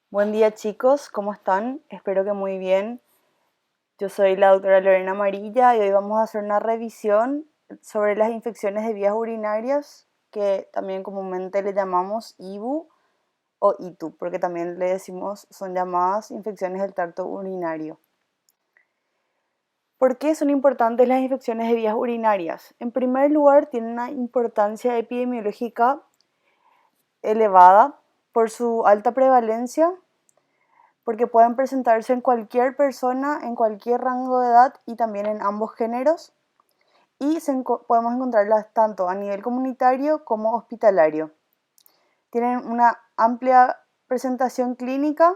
Buen día chicos, ¿cómo están? Espero que muy bien. Yo soy la doctora Lorena Amarilla y hoy vamos a hacer una revisión sobre las infecciones de vías urinarias, que también comúnmente le llamamos IBU o ITU, porque también le decimos, son llamadas infecciones del tracto urinario. ¿Por qué son importantes las infecciones de vías urinarias? En primer lugar, tienen una importancia epidemiológica elevada por su alta prevalencia, porque pueden presentarse en cualquier persona, en cualquier rango de edad y también en ambos géneros. Y podemos encontrarlas tanto a nivel comunitario como hospitalario. Tienen una amplia presentación clínica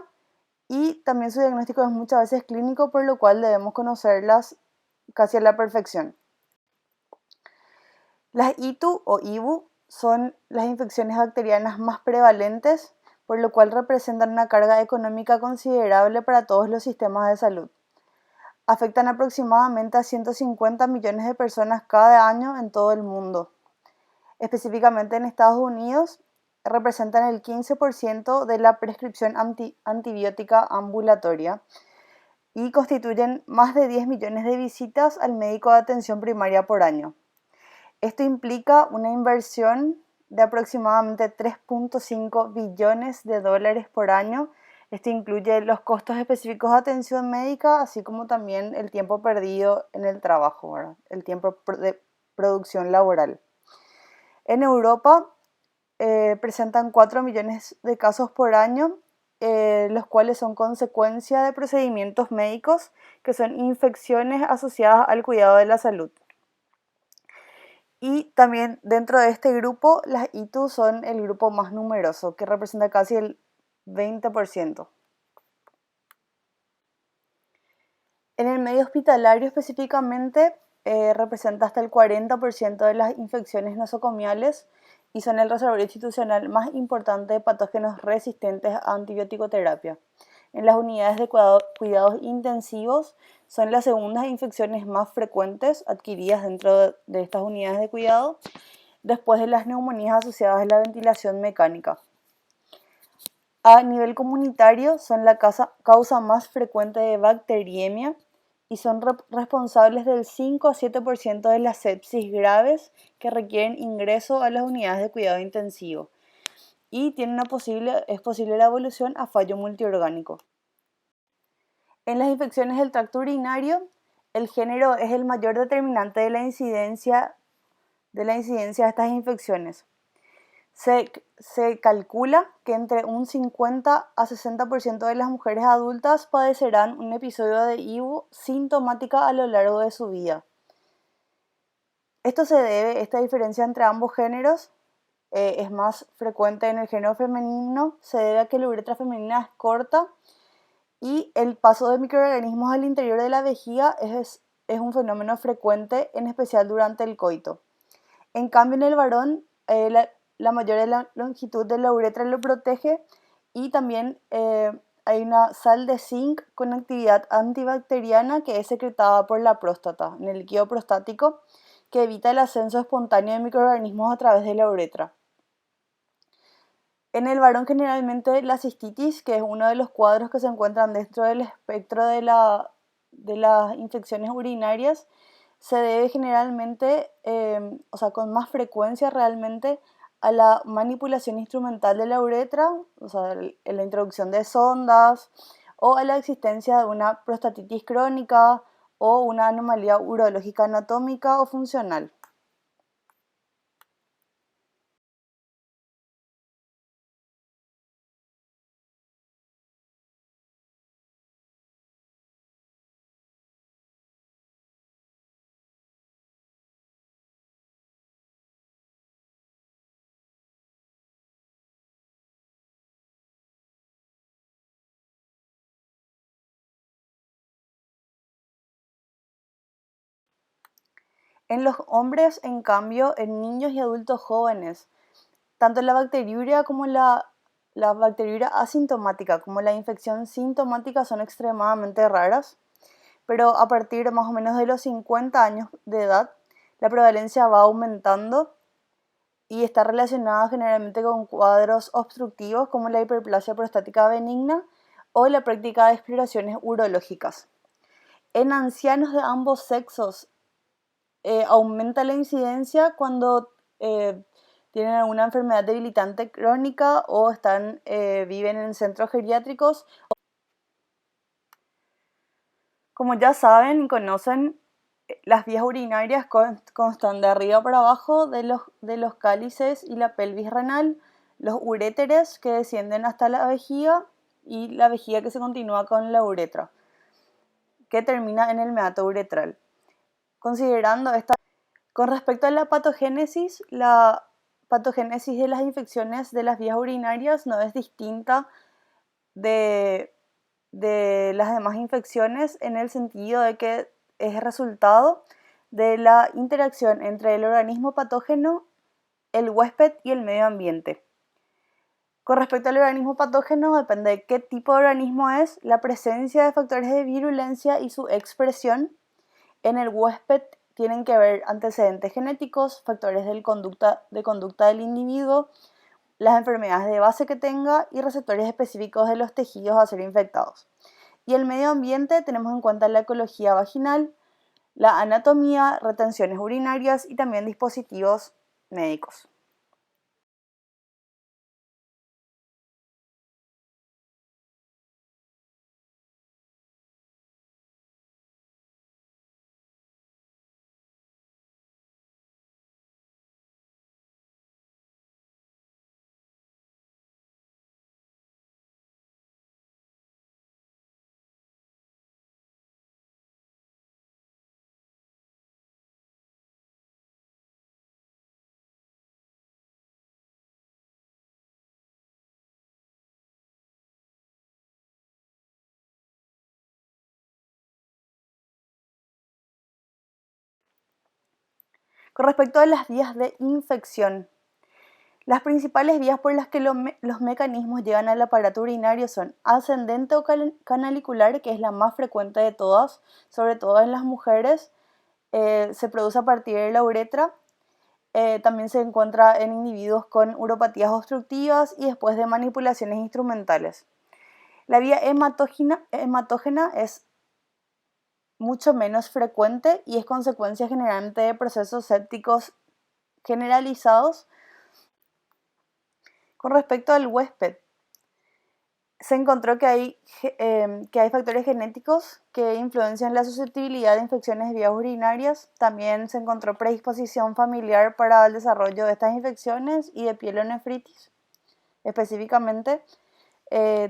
y también su diagnóstico es muchas veces clínico, por lo cual debemos conocerlas casi a la perfección. Las ITU o IBU son las infecciones bacterianas más prevalentes, por lo cual representan una carga económica considerable para todos los sistemas de salud. Afectan aproximadamente a 150 millones de personas cada año en todo el mundo. Específicamente en Estados Unidos, representan el 15% de la prescripción antibiótica ambulatoria y constituyen más de 10 millones de visitas al médico de atención primaria por año. Esto implica una inversión de aproximadamente 3.5 billones de dólares por año. Esto incluye los costos específicos de atención médica, así como también el tiempo perdido en el trabajo, ¿verdad? El tiempo de producción laboral. En Europa presentan 4 millones de casos por año, los cuales son consecuencia de procedimientos médicos que son infecciones asociadas al cuidado de la salud. Y también dentro de este grupo, las ITU son el grupo más numeroso, que representa casi el 20%. En el medio hospitalario específicamente, representa hasta el 40% de las infecciones nosocomiales y son el reservorio institucional más importante de patógenos resistentes a antibiótico-terapia. En las unidades de cuidados intensivos son las segundas infecciones más frecuentes adquiridas dentro de estas unidades de cuidado, después de las neumonías asociadas a la ventilación mecánica. A nivel comunitario son la causa más frecuente de bacteriemia y son responsables del 5 a 7% de las sepsis graves que requieren ingreso a las unidades de cuidado intensivo y es posible la evolución a fallo multiorgánico. En las infecciones del tracto urinario, el género es el mayor determinante de la incidencia de estas infecciones. Se calcula que entre un 50 a 60% de las mujeres adultas padecerán un episodio de IBU sintomática a lo largo de su vida. Esta diferencia entre ambos géneros es más frecuente en el género femenino, se debe a que la uretra femenina es corta y el paso de microorganismos al interior de la vejiga es un fenómeno frecuente, en especial durante el coito. En cambio, en el varón, la mayor longitud de la uretra lo protege y también hay una sal de zinc con actividad antibacteriana que es secretada por la próstata, en el líquido prostático, que evita el ascenso espontáneo de microorganismos a través de la uretra. En el varón generalmente la cistitis, que es uno de los cuadros que se encuentran dentro del espectro de las infecciones urinarias, se debe generalmente, con más frecuencia realmente, a la manipulación instrumental de la uretra, o sea, la introducción de sondas, o a la existencia de una prostatitis crónica o una anomalía urológica anatómica o funcional. En los hombres, en cambio, en niños y adultos jóvenes, tanto la bacteriuria como la bacteriuria asintomática como la infección sintomática son extremadamente raras, pero a partir más o menos de los 50 años de edad, la prevalencia va aumentando y está relacionada generalmente con cuadros obstructivos como la hiperplasia prostática benigna o la práctica de exploraciones urológicas. En ancianos de ambos sexos aumenta la incidencia cuando tienen alguna enfermedad debilitante crónica o viven en centros geriátricos. Como ya saben y conocen, las vías urinarias constan de arriba para abajo de los cálices y la pelvis renal, los uréteres que descienden hasta la vejiga y la vejiga que se continúa con la uretra, que termina en el meato uretral. Considerando esta, con respecto a la patogénesis de las infecciones de las vías urinarias no es distinta de las demás infecciones en el sentido de que es resultado de la interacción entre el organismo patógeno, el huésped y el medio ambiente. Con respecto al organismo patógeno, depende de qué tipo de organismo es, la presencia de factores de virulencia y su expresión. En el huésped tienen que ver antecedentes genéticos, factores de conducta del individuo, las enfermedades de base que tenga y receptores específicos de los tejidos a ser infectados. Y el medio ambiente tenemos en cuenta la ecología vaginal, la anatomía, retenciones urinarias y también dispositivos médicos. Con respecto a las vías de infección, las principales vías por las que los mecanismos llegan al aparato urinario son ascendente o canalicular, que es la más frecuente de todas, sobre todo en las mujeres, se produce a partir de la uretra. También se encuentra en individuos con uropatías obstructivas y después de manipulaciones instrumentales. La vía hematógena es mucho menos frecuente y es consecuencia generalmente de procesos sépticos generalizados. Con respecto al huésped, se encontró que hay factores genéticos que influencian la susceptibilidad de infecciones de vías urinarias. También se encontró predisposición familiar para el desarrollo de estas infecciones y de pielonefritis. Específicamente,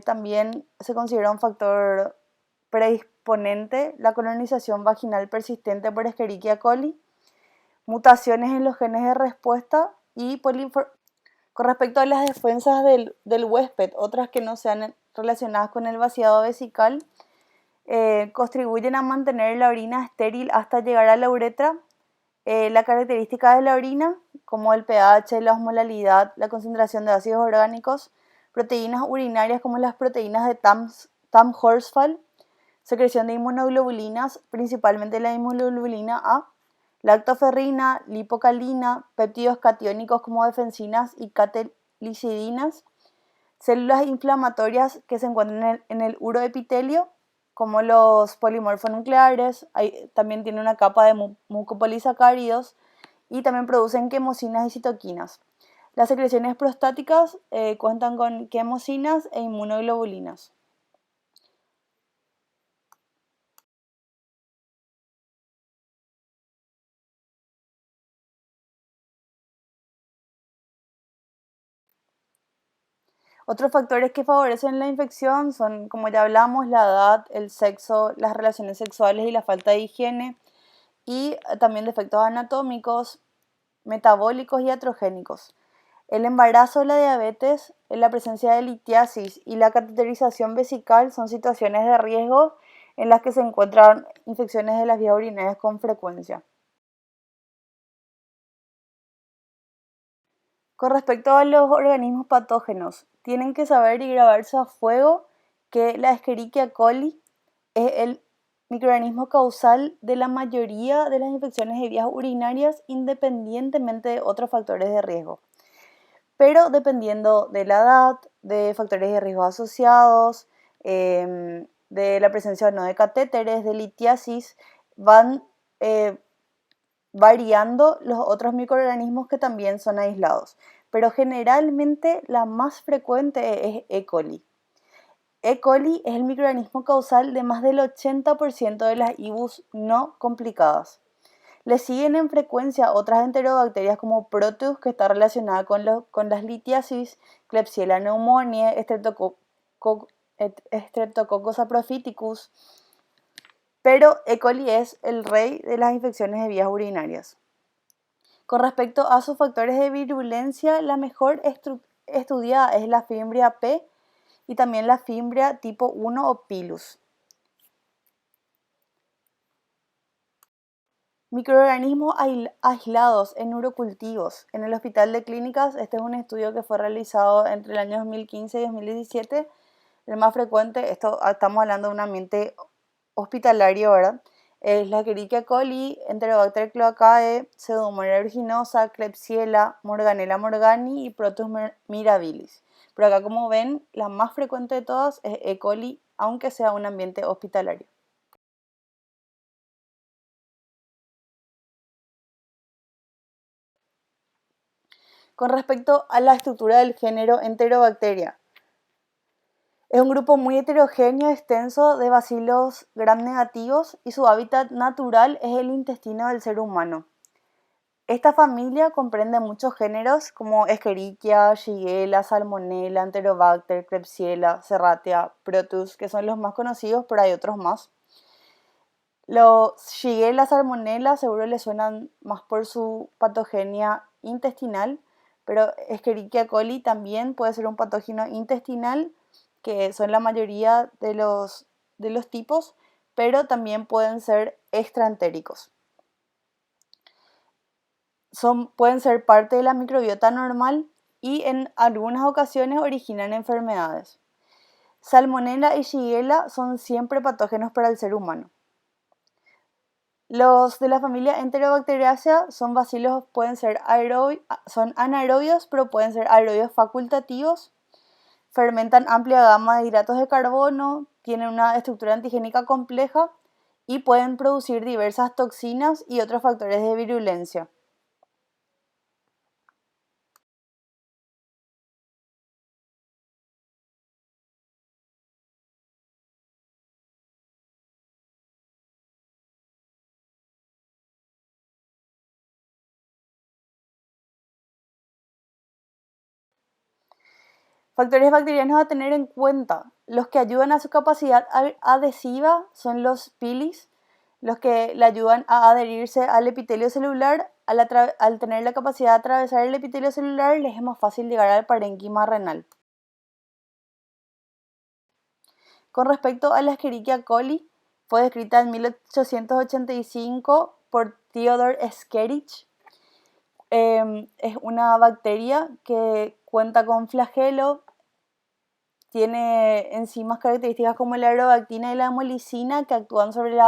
también se considera un factor predisponente la colonización vaginal persistente por Escherichia coli, mutaciones en los genes de respuesta y con respecto a las defensas del huésped, otras que no sean relacionadas con el vaciado vesical, contribuyen a mantener la orina estéril hasta llegar a la uretra. La característica de la orina, como el pH, la osmolalidad, la concentración de ácidos orgánicos, proteínas urinarias como las proteínas de Tamm-Horsfall, secreción de inmunoglobulinas, principalmente la inmunoglobulina A, lactoferrina, lipocalina, péptidos catiónicos como defensinas y catelicidinas, células inflamatorias que se encuentran en el uroepitelio, como los polimorfonucleares, también tiene una capa de mucopolisacáridos y también producen quemosinas y citoquinas. Las secreciones prostáticas cuentan con quemosinas e inmunoglobulinas. Otros factores que favorecen la infección son, como ya hablamos, la edad, el sexo, las relaciones sexuales y la falta de higiene, y también defectos anatómicos, metabólicos y iatrogénicos. El embarazo, la diabetes, la presencia de litiasis y la cateterización vesical son situaciones de riesgo en las que se encuentran infecciones de las vías urinarias con frecuencia. Con respecto a los organismos patógenos, tienen que saber y grabarse a fuego que la Escherichia coli es el microorganismo causal de la mayoría de las infecciones de vías urinarias independientemente de otros factores de riesgo. pero dependiendo de la edad, de factores de riesgo asociados, de la presencia o no de catéteres, de litiasis, van variando los otros microorganismos que también son aislados. Pero generalmente la más frecuente es E. coli. E. coli es el microorganismo causal de más del 80% de las IBUs no complicadas. Le siguen en frecuencia otras enterobacterias como Proteus, que está relacionada con las litiasis, Klebsiella pneumoniae, Streptococcus saprophyticus, pero E. coli es el rey de las infecciones de vías urinarias. Con respecto a sus factores de virulencia, la mejor estudiada es la Fimbria P y también la Fimbria tipo 1 o Pilus. Microorganismos aislados en urocultivos. En el Hospital de Clínicas, este es un estudio que fue realizado entre el año 2015 y 2017. El más frecuente, estamos hablando de un ambiente hospitalario, ¿verdad? Es la Escherichia coli, Enterobacter cloacae, Pseudomonas aeruginosa, Klebsiella, Morganella morgani y Proteus mirabilis. Pero acá, como ven, la más frecuente de todas es E. coli, aunque sea un ambiente hospitalario. Con respecto a la estructura del género Enterobacteria, es un grupo muy heterogéneo y extenso de bacilos gram negativos y su hábitat natural es el intestino del ser humano. Esta familia comprende muchos géneros como Escherichia, Shigella, Salmonella, Enterobacter, Klebsiella, Serratia, Proteus, que son los más conocidos, pero hay otros más. Los Shigella, Salmonella seguro les suenan más por su patogenia intestinal, pero Escherichia coli también puede ser un patógeno intestinal, que son la mayoría de los tipos, pero también pueden ser extraentéricos. Pueden ser parte de la microbiota normal y en algunas ocasiones originan enfermedades. Salmonella y Shigella son siempre patógenos para el ser humano. Los de la familia Enterobacteriaceae son bacilos, son anaerobios, pero pueden ser aerobios facultativos. Fermentan amplia gama de hidratos de carbono, tienen una estructura antigénica compleja y pueden producir diversas toxinas y otros factores de virulencia. Factores bacterianos a tener en cuenta. Los que ayudan a su capacidad adhesiva son los pilis, los que le ayudan a adherirse al epitelio celular. Al tener la capacidad de atravesar el epitelio celular, les es más fácil llegar al parénquima renal. Con respecto a la Escherichia coli, fue descrita en 1885 por Theodor Escherichia. Es una bacteria que cuenta con flagelo, tiene enzimas características como la aerobactina y la hemolicina que actúan sobre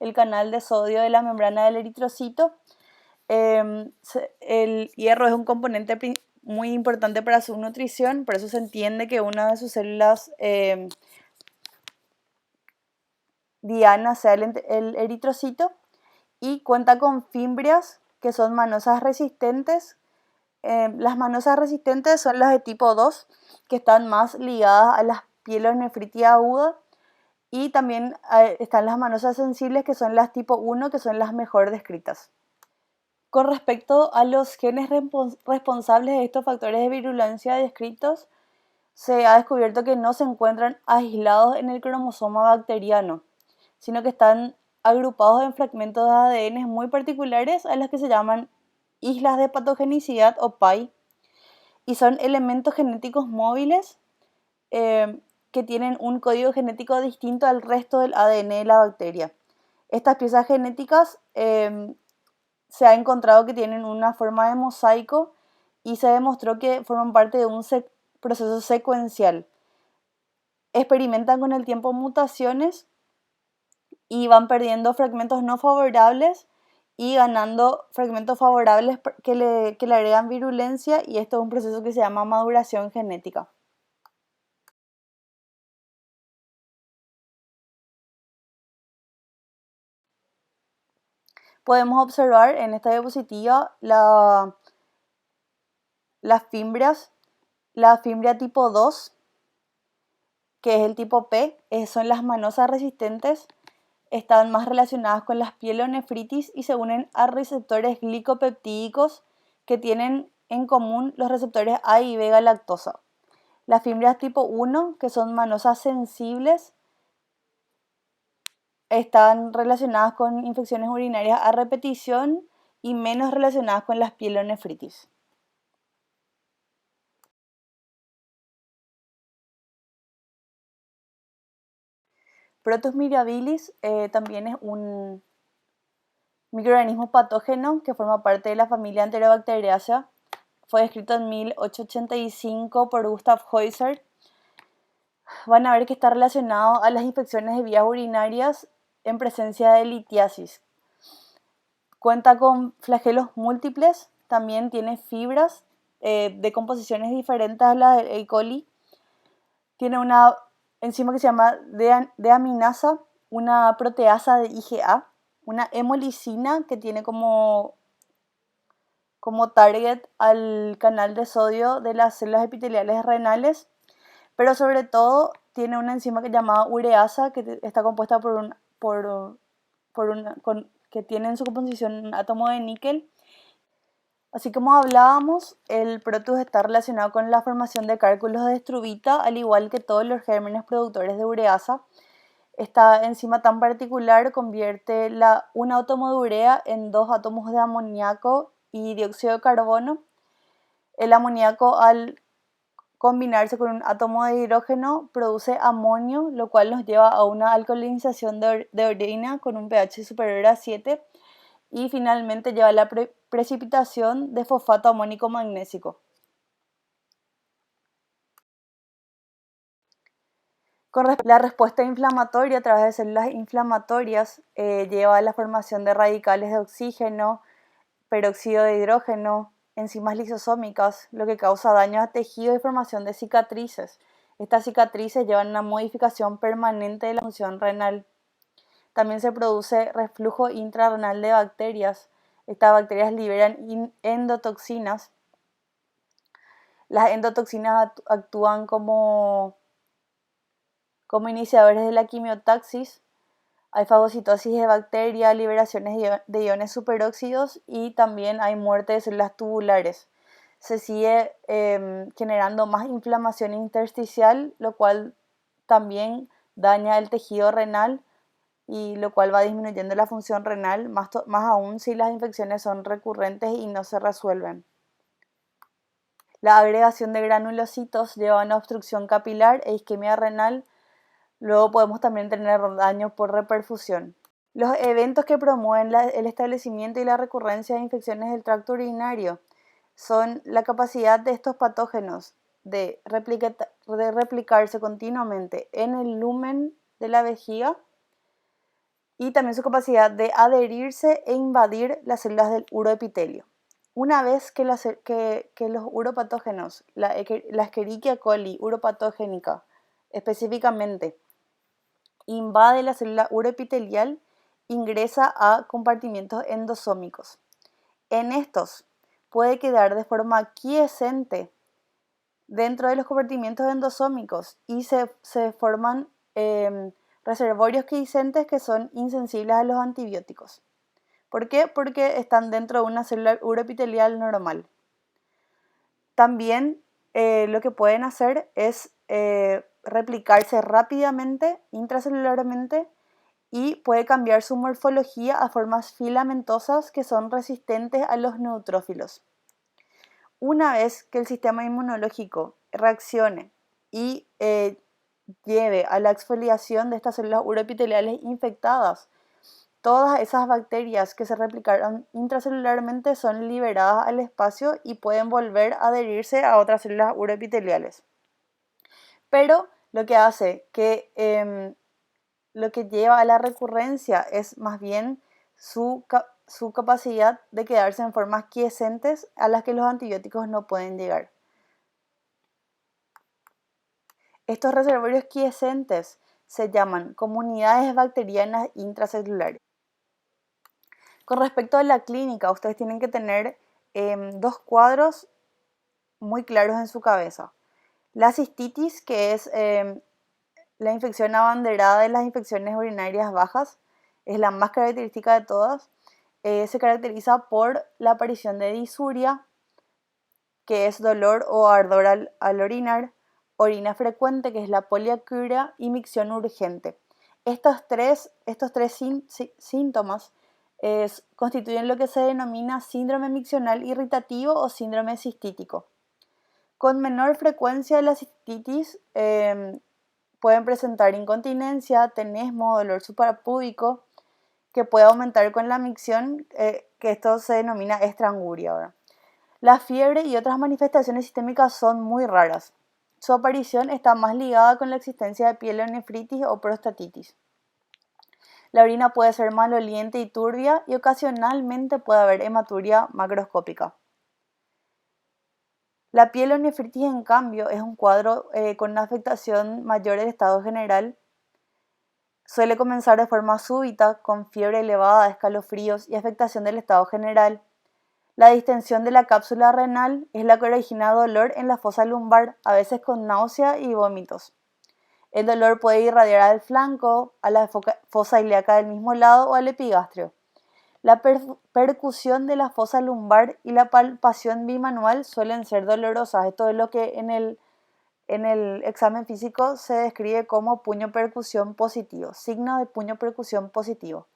el canal de sodio de la membrana del eritrocito. El hierro es un componente muy importante para su nutrición, por eso se entiende que una de sus células diana sea el eritrocito, y cuenta con fimbrias que son manosas resistentes. Las manosas resistentes son las de tipo 2, que están más ligadas a las pielonefritis aguda, y también están las manosas sensibles, que son las tipo 1, que son las mejor descritas. Con respecto a los genes responsables de estos factores de virulencia descritos, se ha descubierto que no se encuentran aislados en el cromosoma bacteriano, sino que están agrupados en fragmentos de ADN muy particulares a los que se llaman islas de patogenicidad o PAI, y son elementos genéticos móviles que tienen un código genético distinto al resto del ADN de la bacteria. Estas piezas genéticas se ha encontrado que tienen una forma de mosaico y se demostró que forman parte de un proceso secuencial. Experimentan con el tiempo mutaciones y van perdiendo fragmentos no favorables y ganando fragmentos favorables que le agregan virulencia, y esto es un proceso que se llama maduración genética. Podemos observar en esta diapositiva las fimbrias, la fimbria tipo 2, que es el tipo P, son las manosas resistentes, están más relacionadas con las pielonefritis y se unen a receptores glicopeptídicos que tienen en común los receptores A y B galactosa. Las fimbrias tipo 1, que son manosas sensibles, están relacionadas con infecciones urinarias a repetición y menos relacionadas con las pielonefritis. Protus mirabilis también es un microorganismo patógeno que forma parte de la familia Enterobacteriaceae. Fue descrito en 1885 por Gustav Heuser. Van a ver que está relacionado a las infecciones de vías urinarias en presencia de litiasis. Cuenta con flagelos múltiples, también tiene fibras de composiciones diferentes a las del E. coli. Tiene una enzima que se llama deaminasa, una proteasa de IgA, una hemolicina que tiene como target al canal de sodio de las células epiteliales renales, pero sobre todo tiene una enzima que se llama ureasa, que está compuesta que tiene en su composición un átomo de níquel. Así como hablábamos, el protus está relacionado con la formación de cálculos de estruvita, al igual que todos los gérmenes productores de ureasa. Esta enzima tan particular convierte un átomo de urea en dos átomos de amoníaco y dióxido de carbono. El amoníaco, al combinarse con un átomo de hidrógeno, produce amonio, lo cual nos lleva a una alcoholización de orina con un pH superior a 7, y finalmente lleva a la precipitación de fosfato amónico magnésico. La respuesta inflamatoria a través de células inflamatorias lleva a la formación de radicales de oxígeno, peróxido de hidrógeno, enzimas lisosómicas, lo que causa daño a tejidos y formación de cicatrices. Estas cicatrices llevan a una modificación permanente de la función renal. También se produce reflujo intrarrenal de bacterias. Estas bacterias liberan endotoxinas. Las endotoxinas actúan como iniciadores de la quimiotaxis. Hay fagocitosis de bacterias, liberaciones de iones superóxidos y también hay muerte de células tubulares. Se sigue generando más inflamación intersticial, lo cual también daña el tejido renal y lo cual va disminuyendo la función renal, más aún si las infecciones son recurrentes y no se resuelven. La agregación de granulocitos lleva a una obstrucción capilar e isquemia renal. Luego podemos también tener daño por reperfusión. Los eventos que promueven el establecimiento y la recurrencia de infecciones del tracto urinario son la capacidad de estos patógenos de replicarse continuamente en el lumen de la vejiga y también su capacidad de adherirse e invadir las células del uroepitelio. Una vez que los uropatógenos, la Escherichia coli uropatogénica específicamente, invade la célula uroepitelial, ingresa a compartimientos endosómicos. En estos puede quedar de forma quiescente dentro de los compartimientos endosómicos y se forman reservorios quiescentes que son insensibles a los antibióticos. ¿Por qué? Porque están dentro de una célula uroepitelial normal. También lo que pueden hacer es replicarse rápidamente, intracelularmente, y puede cambiar su morfología a formas filamentosas que son resistentes a los neutrófilos. Una vez que el sistema inmunológico reaccione y lleve a la exfoliación de estas células uroepiteliales infectadas, todas esas bacterias que se replicaron intracelularmente son liberadas al espacio y pueden volver a adherirse a otras células uroepiteliales. Pero lo que hace lo que lleva a la recurrencia es más bien su capacidad de quedarse en formas quiescentes a las que los antibióticos no pueden llegar. Estos reservorios quiescentes se llaman comunidades bacterianas intracelulares. Con respecto a la clínica, ustedes tienen que tener dos cuadros muy claros en su cabeza. La cistitis, que es la infección abanderada de las infecciones urinarias bajas, es la más característica de todas. Se caracteriza por la aparición de disuria, que es dolor o ardor al orinar, orina frecuente, que es la poliacuria, y micción urgente. Estos tres síntomas constituyen lo que se denomina síndrome miccional irritativo o síndrome cistítico. Con menor frecuencia la cistitis pueden presentar incontinencia, tenesmo, dolor suprapúbico, que puede aumentar con la micción, que esto se denomina estranguria. ¿Verdad? La fiebre y otras manifestaciones sistémicas son muy raras. Su aparición está más ligada con la existencia de pielonefritis o prostatitis. La orina puede ser maloliente y turbia y ocasionalmente puede haber hematuria macroscópica. La pielonefritis, en cambio, es un cuadro con una afectación mayor del estado general. Suele comenzar de forma súbita, con fiebre elevada, escalofríos y afectación del estado general. La distensión de la cápsula renal es la que origina dolor en la fosa lumbar, a veces con náusea y vómitos. El dolor puede irradiar al flanco, a la fosa ilíaca del mismo lado o al epigastrio. La percusión de la fosa lumbar y la palpación bimanual suelen ser dolorosas. Esto es lo que en el examen físico se describe como puño percusión positivo, signo de puño percusión positivo.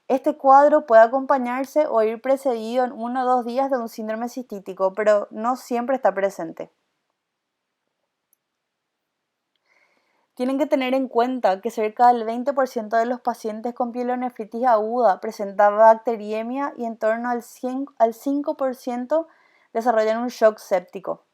Este cuadro puede acompañarse o ir precedido en 1 o 2 días de un síndrome cistítico, pero no siempre está presente. Tienen que tener en cuenta que cerca del 20% de los pacientes con pielonefritis aguda presenta bacteriemia y en torno al 5% desarrollan un shock séptico.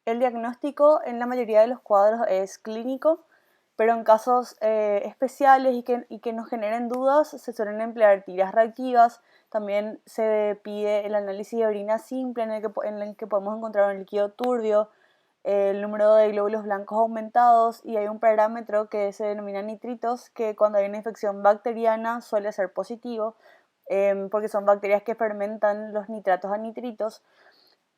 El diagnóstico en la mayoría de los cuadros es clínico, pero en casos especiales y que nos generen dudas se suelen emplear tiras reactivas. También se pide el análisis de orina simple en el que podemos encontrar un líquido turbio, el número de glóbulos blancos aumentados y hay un parámetro que se denomina nitritos que cuando hay una infección bacteriana suele ser positivo porque son bacterias que fermentan los nitratos a nitritos.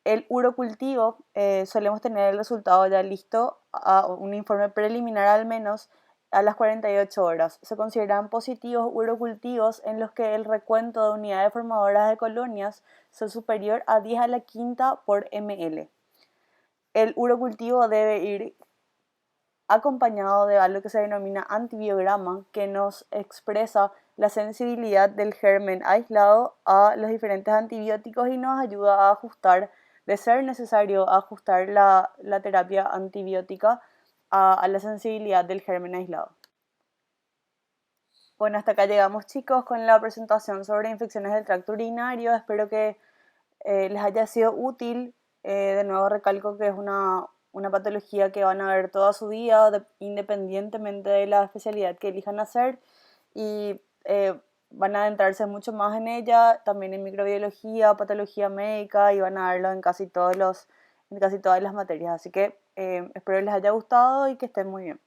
El urocultivo solemos tener el resultado ya listo, a un informe preliminar al menos, a las 48 horas. Se consideran positivos urocultivos en los que el recuento de unidades formadoras de colonias sea superior a 10 a la quinta por ml. El urocultivo debe ir acompañado de algo que se denomina antibiograma, que nos expresa la sensibilidad del germen aislado a los diferentes antibióticos y nos ayuda a ajustar, de ser necesario, a ajustar la terapia antibiótica a la sensibilidad del germen aislado. Bueno, hasta acá llegamos, chicos, con la presentación sobre infecciones del tracto urinario. Espero que les haya sido útil. De nuevo recalco que es una patología que van a ver toda su vida, independientemente de la especialidad que elijan hacer, y van a adentrarse mucho más en ella, también en microbiología, patología médica, y van a verlo en casi todas las materias. Así que espero les haya gustado y que estén muy bien.